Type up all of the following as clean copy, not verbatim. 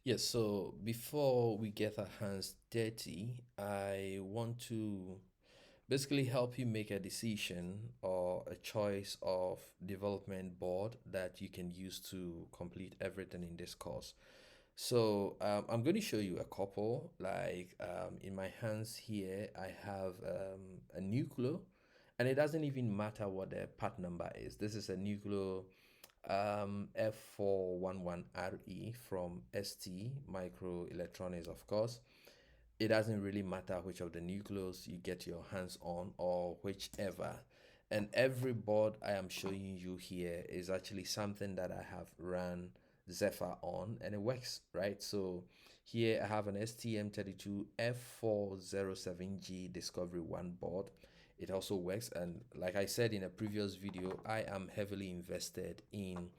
Yes, so before we get our hands dirty, I want to basically help you make a decision or a choice of development board that you can use to complete everything in this course. So I'm going to show you a couple. Like in my hands here, I have a Nucleo, and it doesn't even matter what the part number is. This is a Nucleo F411RE from STMicroelectronics, of course. It doesn't really matter which of the nucleus you get your hands on or whichever. And every board I am showing you here is actually something that I have run Zephyr on and it works, right? So here I have an STM32F407G Discovery 1 board. It also works, and like I said in a previous video, I am heavily invested in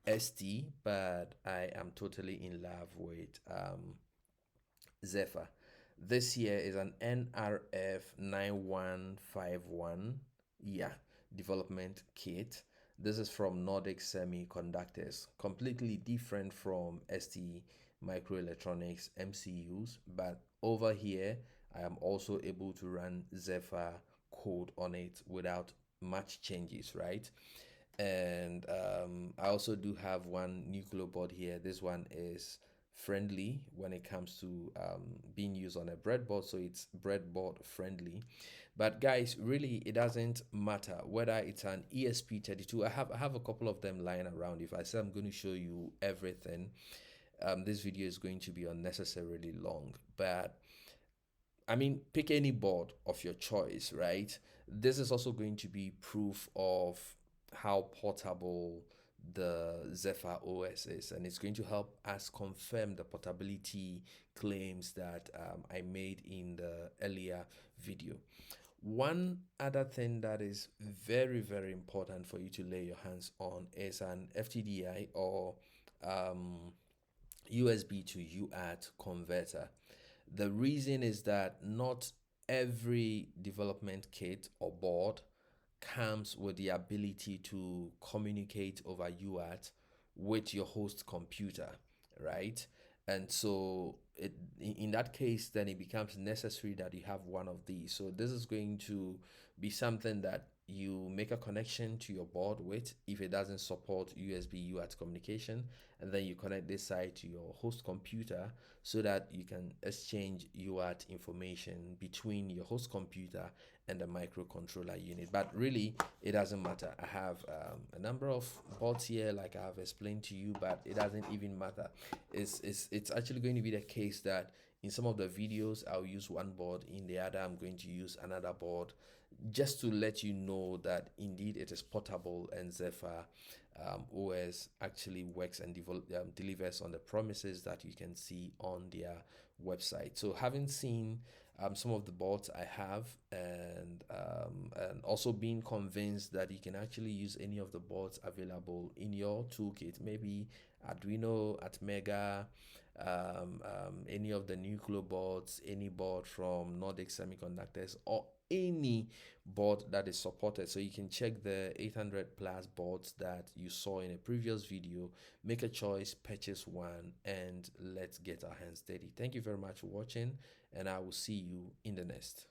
ST, but I am totally in love with Zephyr. This here is an NRF 9151, yeah, development kit. This is from Nordic Semiconductors, completely different from ST Microelectronics MCUs, but over here I am also able to run Zephyr code on it without much changes, right? And I also do have one nuclear board here. This one is friendly when it comes to being used on a breadboard, so it's breadboard friendly. But guys, really it doesn't matter whether it's an ESP32. I have a couple of them lying around. If I say I'm going to show you everything, this video is going to be unnecessarily long. But I mean, pick any board of your choice, right? This is also going to be proof of how portable the Zephyr OS is, and it's going to help us confirm the portability claims that I made in the earlier video. One other thing that is very, very important for you to lay your hands on is an FTDI or USB to UART converter. The reason is that not every development kit or board comes with the ability to communicate over UART with your host computer, right? And so in that case, then it becomes necessary that you have one of these. So this is going to be something that you make a connection to your board with if it doesn't support USB UART communication, and then you connect this side to your host computer so that you can exchange UART information between your host computer and the microcontroller unit. But really, it doesn't matter. I have a number of boards here, like I have explained to you, but it doesn't even matter. It's actually going to be the case that in some of the videos I'll use one board, in the other I'm going to use another board, just to let you know that indeed it is portable, and Zephyr OS actually works and delivers on the promises that you can see on their website. So having seen some of the boards I have, and also being convinced that you can actually use any of the boards available in your toolkit, maybe Arduino, Atmega, any of the nuclear boards, any board from Nordic Semiconductors, or any board that is supported. So you can check the 800 plus boards that you saw in a previous video, make a choice, purchase one, and let's get our hands dirty. Thank you very much for watching, and I will see you in the next.